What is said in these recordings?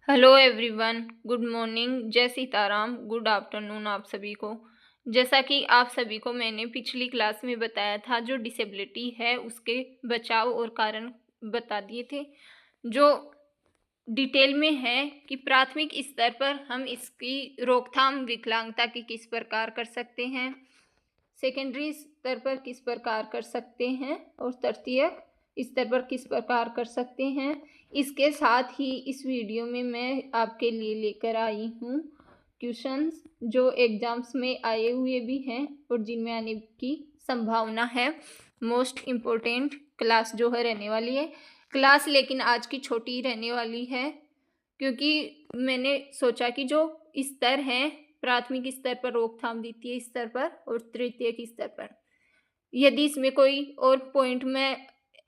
Hello everyone, good morning, जय Sitaram, good afternoon आप सभी को। जैसा कि आप सभी को मैंने पिछली क्लास में बताया था, जो डिसेबिलिटी है उसके बचाव और कारण बता दिए थे। जो डिटेल में है कि प्राथमिक स्तर पर हम इसकी रोकथाम विकलांगता की किस प्रकार कर सकते हैं, सेकेंडरी स्तर पर किस प्रकार कर सकते हैं और तृतीय स्तर पर किस प्रकार कर सकते हैं। इसके साथ ही इस वीडियो में मैं आपके लिए लेकर आई हूँ क्वेश्चंस जो एग्जाम्स में आए हुए भी हैं और जिनमें आने की संभावना है। मोस्ट इम्पोर्टेंट क्लास जो है रहने वाली है क्लास, लेकिन आज की छोटी रहने वाली है क्योंकि मैंने सोचा कि जो स्तर हैं प्राथमिक स्तर पर, रोकथाम द्वितीय स्तर पर और तृतीयक स्तर पर, यदि इसमें कोई और पॉइंट मैं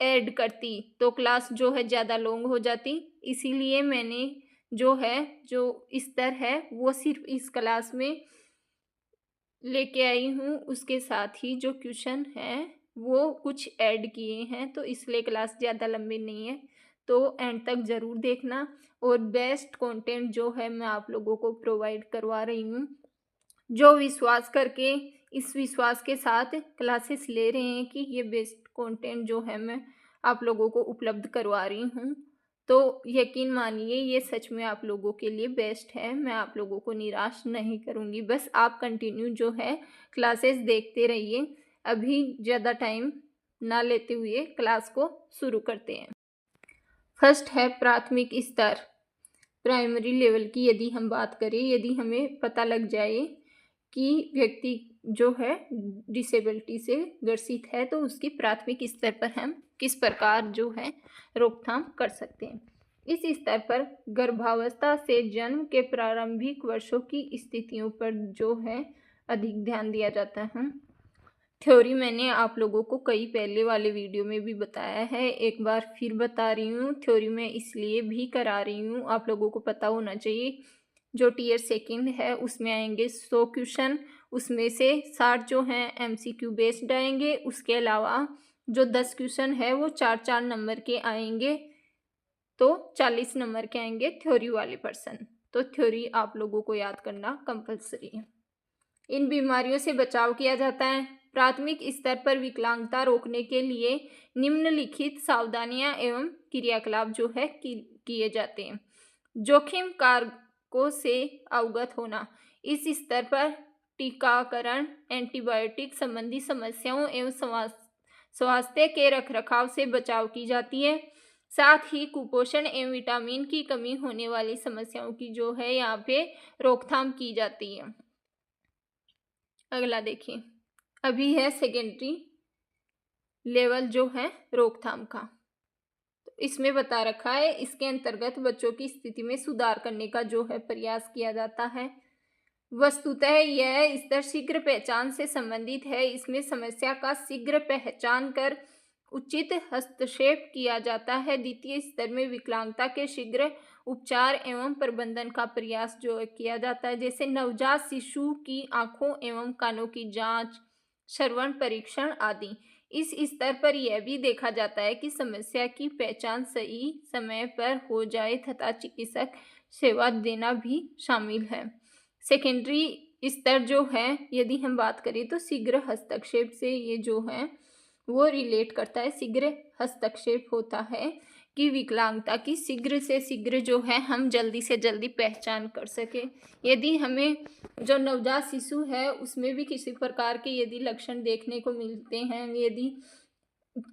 ऐड करती तो क्लास जो है ज़्यादा लॉन्ग हो जाती। इसीलिए मैंने जो स्तर है वो सिर्फ इस क्लास में लेके आई हूँ। उसके साथ ही जो क्वेश्चन है वो कुछ ऐड किए हैं, तो इसलिए क्लास ज़्यादा लंबी नहीं है, तो एंड तक ज़रूर देखना। और बेस्ट कंटेंट जो है मैं आप लोगों को प्रोवाइड करवा रही हूँ, जो विश्वास करके इस विश्वास के साथ क्लासेस ले रहे हैं कि ये बेस्ट कंटेंट जो है मैं आप लोगों को उपलब्ध करवा रही हूँ, तो यकीन मानिए ये सच में आप लोगों के लिए बेस्ट है। मैं आप लोगों को निराश नहीं करूँगी, बस आप कंटिन्यू जो है क्लासेस देखते रहिए। अभी ज़्यादा टाइम ना लेते हुए क्लास को शुरू करते हैं। फर्स्ट है प्राथमिक स्तर, प्राइमरी लेवल की यदि हम बात करें, यदि हमें पता लग जाए कि व्यक्ति जो है डिसेबिलिटी से ग्रसित है तो उसकी प्राथमिक स्तर पर हम किस प्रकार जो है रोकथाम कर सकते हैं। इस स्तर पर गर्भावस्था से जन्म के प्रारंभिक वर्षों की स्थितियों पर जो है अधिक ध्यान दिया जाता है। थ्योरी मैंने आप लोगों को कई पहले वाले वीडियो में भी बताया है, एक बार फिर बता रही हूँ। थ्योरी मैं इसलिए भी करा रही हूँ, आप लोगों को पता होना चाहिए। जो टीयर सेकंड है उसमें आएंगे 100 क्वेश्चन, उसमें से 60 जो हैं MCQ बेस्ड आएंगे। उसके अलावा जो 10 क्वेश्चन है वो 4-4 नंबर के आएंगे, तो 40 नंबर के आएंगे थ्योरी वाले पर्सन। तो थ्योरी आप लोगों को याद करना कंपलसरी है। इन बीमारियों से बचाव किया जाता है। प्राथमिक स्तर पर विकलांगता रोकने के लिए निम्नलिखित सावधानियां एवं क्रियाकलाप जो है किए जाते हैं। जोखिम कारकों से अवगत होना, इस स्तर पर टीकाकरण, एंटीबायोटिक संबंधी समस्याओं एवं स्वास्थ्य के रखरखाव से बचाव की जाती है। साथ ही कुपोषण एवं विटामिन की कमी होने वाली समस्याओं की जो है यहाँ पे रोकथाम की जाती है। अगला देखिए, अभी है सेकेंडरी लेवल जो है रोकथाम का, तो इसमें बता रखा है इसके अंतर्गत बच्चों की स्थिति में सुधार करने का जो है प्रयास किया जाता है। वस्तुतः यह स्तर शीघ्र पहचान से संबंधित है। इसमें समस्या का शीघ्र पहचान कर उचित हस्तक्षेप किया जाता है। द्वितीय स्तर में विकलांगता के शीघ्र उपचार एवं प्रबंधन का प्रयास जो किया जाता है, जैसे नवजात शिशु की आंखों एवं कानों की जांच, श्रवण परीक्षण आदि। इस स्तर पर यह भी देखा जाता है कि समस्या की पहचान सही समय पर हो जाए तथा चिकित्सक सेवा देना भी शामिल है। सेकेंडरी स्तर जो है यदि हम बात करें तो शीघ्र हस्तक्षेप से ये जो है वो रिलेट करता है। शीघ्र हस्तक्षेप होता है कि विकलांगता की शीघ्र से शीघ्र जो है हम जल्दी से जल्दी पहचान कर सके। यदि हमें जो नवजात शिशु है उसमें भी किसी प्रकार के यदि लक्षण देखने को मिलते हैं, यदि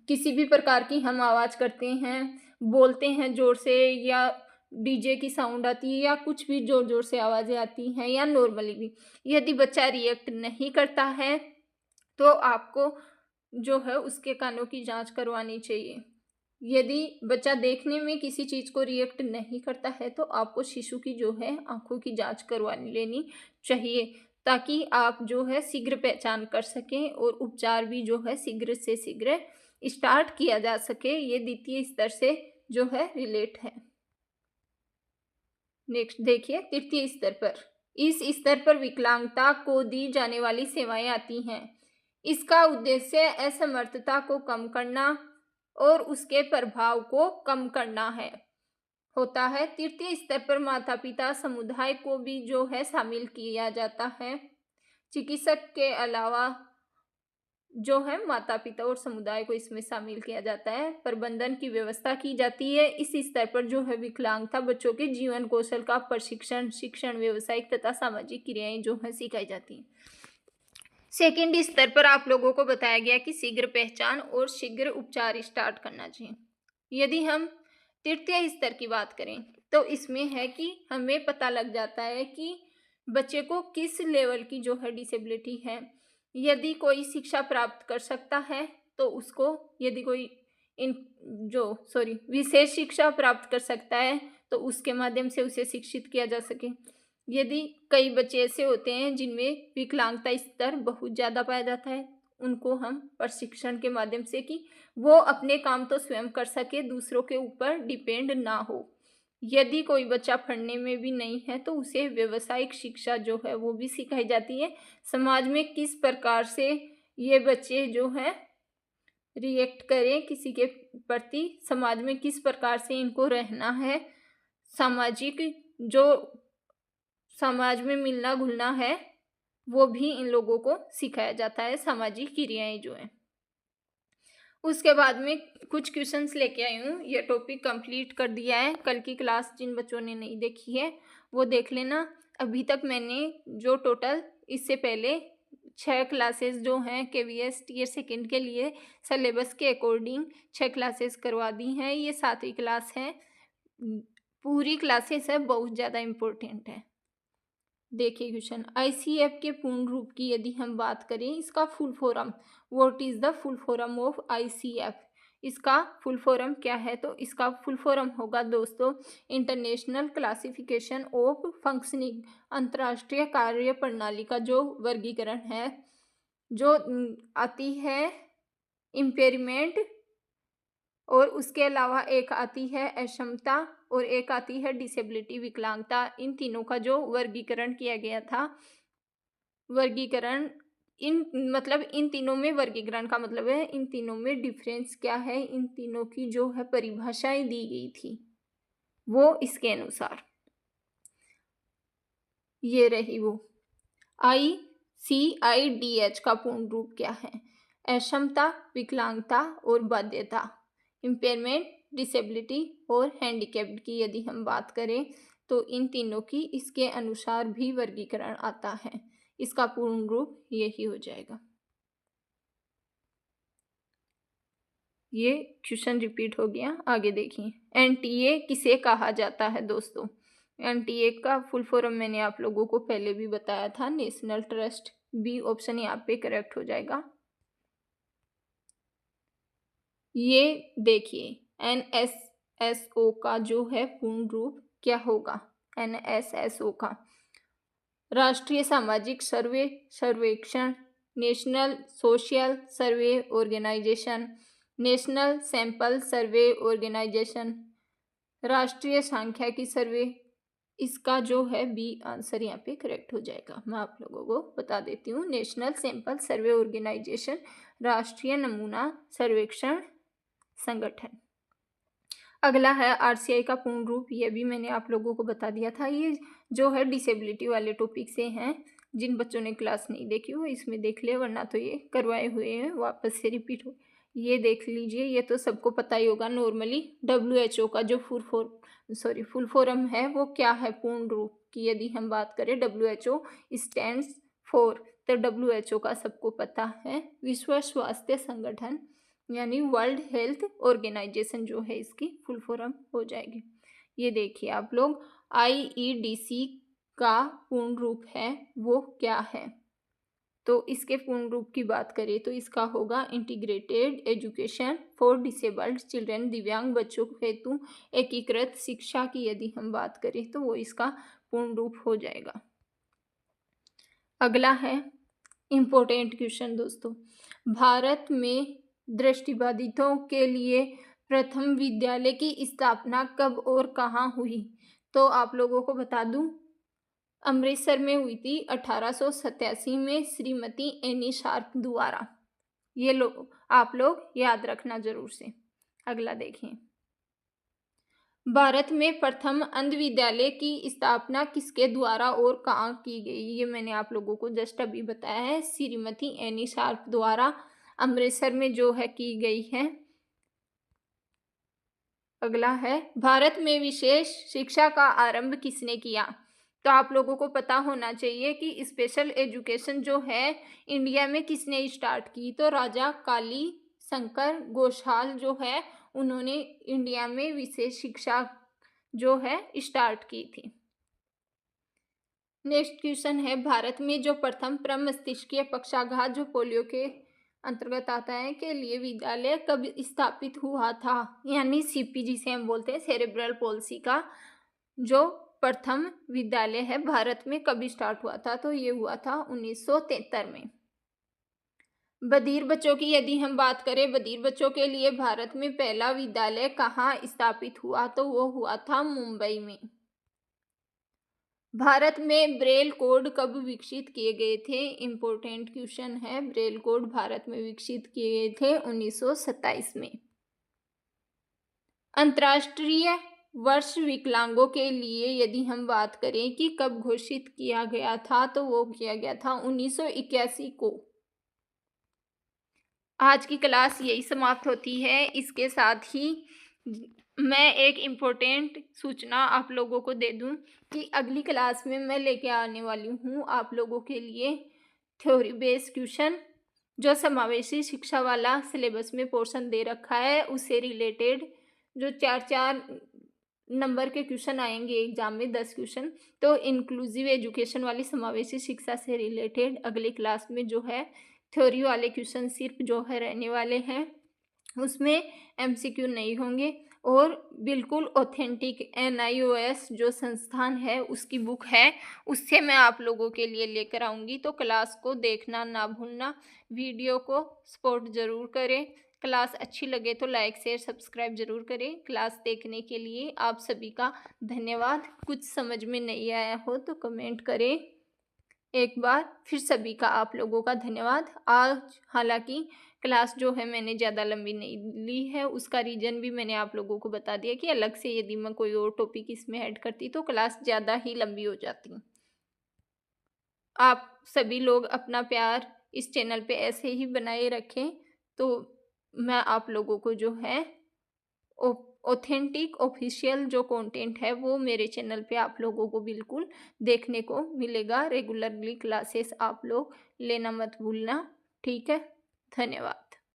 किसी भी प्रकार की हम आवाज़ करते हैं, बोलते हैं ज़ोर से, या डीजे की साउंड आती है, या कुछ भी ज़ोर ज़ोर से आवाज़ें आती हैं, या नॉर्मली भी यदि बच्चा रिएक्ट नहीं करता है तो आपको जो है उसके कानों की जांच करवानी चाहिए। यदि बच्चा देखने में किसी चीज़ को रिएक्ट नहीं करता है तो आपको शिशु की जो है आंखों की जांच करवा लेनी चाहिए, ताकि आप जो है शीघ्र पहचान कर सकें और उपचार भी जो है शीघ्र से शीघ्र स्टार्ट किया जा सके। ये द्वितीय स्तर से जो है रिलेट है। नेक्स्ट देखिए, तृतीय स्तर पर, इस स्तर पर विकलांगता को दी जाने वाली सेवाएं आती हैं। इसका उद्देश्य असमर्थता को कम करना और उसके प्रभाव को कम करना है। होता है। तृतीय स्तर पर माता पिता समुदाय को भी जो है शामिल किया जाता है। चिकित्सक के अलावा जो है माता पिता और समुदाय को इसमें शामिल किया जाता है। प्रबंधन की व्यवस्था की जाती है। इस स्तर पर जो है विकलांगता बच्चों के जीवन कौशल का प्रशिक्षण, शिक्षण, व्यावसायिक तथा सामाजिक क्रियाएं जो है सिखाई जाती हैं। सेकेंड स्तर पर आप लोगों को बताया गया कि शीघ्र पहचान और शीघ्र उपचार स्टार्ट करना चाहिए। यदि हम तृतीय स्तर की बात करें तो इसमें है कि हमें पता लग जाता है कि बच्चे को किस लेवल की जो है डिसेबिलिटी है। यदि कोई शिक्षा प्राप्त कर सकता है तो उसको, यदि कोई विशेष शिक्षा प्राप्त कर सकता है तो उसके माध्यम से उसे शिक्षित किया जा सके। यदि कई बच्चे ऐसे होते हैं जिनमें विकलांगता स्तर बहुत ज़्यादा पाया जाता है, उनको हम प्रशिक्षण के माध्यम से कि वो अपने काम तो स्वयं कर सके, दूसरों के ऊपर डिपेंड ना हो। यदि कोई बच्चा पढ़ने में भी नहीं है तो उसे व्यावसायिक शिक्षा जो है वो भी सिखाई जाती है। समाज में किस प्रकार से ये बच्चे जो हैं रिएक्ट करें किसी के प्रति, समाज में किस प्रकार से इनको रहना है, सामाजिक जो समाज में मिलना घुलना है वो भी इन लोगों को सिखाया जाता है, सामाजिक क्रियाएं जो है। उसके बाद में कुछ क्वेश्चंस लेके आई हूँ। ये टॉपिक कंप्लीट कर दिया है। कल की क्लास जिन बच्चों ने नहीं देखी है वो देख लेना। अभी तक मैंने जो टोटल इससे पहले 6 क्लासेस जो हैं KVS टियर सेकेंड के लिए सिलेबस के अकॉर्डिंग 6 क्लासेस करवा दी हैं। ये 7वीं क्लास है। पूरी क्लासेस है, बहुत ज़्यादा इम्पोर्टेंट है। देखिए क्वेश्चन, ICF के पूर्ण रूप की यदि हम बात करें, इसका full form, what is the full form of ICF, इसका फुल फॉर्म क्या है? तो इसका फुल फॉर्म होगा दोस्तों इंटरनेशनल क्लासिफिकेशन ऑफ फंक्शनिंग, अंतर्राष्ट्रीय कार्य प्रणाली का जो वर्गीकरण है, जो आती है इम्पेयरमेंट, और उसके अलावा एक आती है अक्षमता और एक आती है डिसेबिलिटी, विकलांगता। इन तीनों का जो वर्गीकरण किया गया था, वर्गीकरण इन तीनों में वर्गीकरण का मतलब है इन तीनों में डिफरेंस क्या है, इन तीनों की जो है परिभाषाएं दी गई थी वो इसके अनुसार ये रही। वो ICIDH का पूर्ण रूप क्या है? अक्षमता, विकलांगता और बाध्यता, इम्पेयरमेंट, डिसेबिलिटी और हैंडीकैप्ड की यदि हम बात करें तो इन तीनों की इसके अनुसार भी वर्गीकरण आता है। इसका पूर्ण रूप यही हो जाएगा। ये क्वेश्चन रिपीट हो गया। आगे देखिए, NTA किसे कहा जाता है दोस्तों? NTA का फुल फॉर्म मैंने आप लोगों को पहले भी बताया था, नेशनल ट्रस्ट। बी ऑप्शन यहाँ पे करेक्ट हो जाएगा। ये देखिए NSSO का जो है पूर्ण रूप क्या होगा? NSSO का राष्ट्रीय सामाजिक सर्वे सर्वेक्षण, national social survey organization, national sample survey organization, राष्ट्रीय सांख्यिकी सर्वे। इसका जो है बी आंसर यहाँ पे करेक्ट हो जाएगा। मैं आप लोगों को बता देती हूँ, नेशनल सैंपल सर्वे ऑर्गेनाइजेशन, राष्ट्रीय नमूना सर्वेक्षण संगठन। अगला है RCI का पूर्ण रूप, ये भी मैंने आप लोगों को बता दिया था। ये जो है डिसेबिलिटी वाले टॉपिक से हैं। जिन बच्चों ने क्लास नहीं देखी हो इसमें देख ले, वरना तो ये करवाए हुए हैं, वापस से रिपीट हो। ये देख लीजिए, ये तो सबको पता ही होगा नॉर्मली। WHO का जो फुल फॉर्म है वो क्या है? पूर्ण रूप की यदि हम बात करें, WHO स्टैंड्स फॉर, तो WHO का सबको पता है विश्व स्वास्थ्य संगठन, यानी वर्ल्ड हेल्थ ऑर्गेनाइजेशन जो है इसकी फुल फॉर्म हो जाएगी। ये देखिए आप लोग, IEDC का पूर्ण रूप है वो क्या है? तो इसके पूर्ण रूप की बात करें तो इसका होगा integrated education for disabled children, दिव्यांग बच्चों हेतु एकीकृत शिक्षा की यदि हम बात करें तो वो इसका पूर्ण रूप हो जाएगा। अगला है इम्पोर्टेंट क्वेश्चन दोस्तों, भारत में दृष्टिबाधितों के लिए प्रथम विद्यालय की स्थापना कब और कहाँ हुई? तो आप लोगों को बता दूं, अमृतसर में हुई थी 1887 में श्रीमती एनी शार्प द्वारा। आप लोग याद रखना जरूर से। अगला देखिए, भारत में प्रथम अंध विद्यालय की स्थापना किसके द्वारा और कहाँ की गई? ये मैंने आप लोगों को जस्ट अभी बताया है, श्रीमती एनी शार्प द्वारा अमृतसर में जो है की गई है। अगला है, भारत में विशेष शिक्षा का आरंभ किसने किया? तो आप लोगों को पता होना चाहिए कि स्पेशल एजुकेशन जो है इंडिया में किसने स्टार्ट की? तो राजा काली शंकर घोषाल जो है उन्होंने इंडिया में विशेष शिक्षा जो है स्टार्ट की थी। नेक्स्ट क्वेश्चन है, भारत में जो प्रथम प्रमस्तिष्कीय पक्षाघात जो पोलियो के अंतर्गत आता है के लिए विद्यालय कब स्थापित हुआ था? यानी सीपी जिसे हम बोलते हैं सेरेब्रल पॉल्सी का जो प्रथम विद्यालय है भारत में कब स्टार्ट हुआ था? तो ये हुआ था 1973 में। बधिर बच्चों की यदि हम बात करें, बधिर बच्चों के लिए भारत में पहला विद्यालय कहाँ स्थापित हुआ? तो वो हुआ था मुंबई में। भारत में ब्रेल कोड कब विकसित किए गए थे? इम्पोर्टेंट क्वेश्चन है। ब्रेल कोड भारत में विकसित किए गए थे 1927 में। अंतर्राष्ट्रीय वर्ष विकलांगों के लिए यदि हम बात करें कि कब घोषित किया गया था, तो वो किया गया था 1981 को। आज की क्लास यही समाप्त होती है। इसके साथ ही मैं एक इम्पोर्टेंट सूचना आप लोगों को दे दूं कि अगली क्लास में मैं लेके आने वाली हूं आप लोगों के लिए थ्योरी बेस्ड क्वेश्चन जो समावेशी शिक्षा वाला सिलेबस में पोर्शन दे रखा है, उससे रिलेटेड जो 4-4 नंबर के क्वेश्चन आएंगे एग्जाम में, 10 क्वेश्चन। तो इंक्लूसिव एजुकेशन वाली समावेशी शिक्षा से रिलेटेड अगली क्लास में जो है थ्योरी वाले क्वेश्चन सिर्फ जो है रहने वाले हैं, उसमें एमसीक्यू नहीं होंगे। और बिल्कुल ऑथेंटिक NIOS जो संस्थान है उसकी बुक है, उससे मैं आप लोगों के लिए लेकर आऊँगी। तो क्लास को देखना ना भूलना, वीडियो को सपोर्ट ज़रूर करें। क्लास अच्छी लगे तो लाइक शेयर सब्सक्राइब ज़रूर करें। क्लास देखने के लिए आप सभी का धन्यवाद। कुछ समझ में नहीं आया हो तो कमेंट करें। एक बार फिर सभी का आप लोगों का धन्यवाद। आज हालांकि क्लास जो है मैंने ज़्यादा लंबी नहीं ली है, उसका रीज़न भी मैंने आप लोगों को बता दिया कि अलग से यदि मैं कोई और टॉपिक इसमें ऐड करती तो क्लास ज़्यादा ही लंबी हो जाती। आप सभी लोग अपना प्यार इस चैनल पे ऐसे ही बनाए रखें, तो मैं आप लोगों को जो है ऑथेंटिक ऑफिशियल जो कंटेंट है वो मेरे चैनल पे आप लोगों को बिल्कुल देखने को मिलेगा। रेगुलरली क्लासेस आप लोग लेना मत भूलना, ठीक है? धन्यवाद।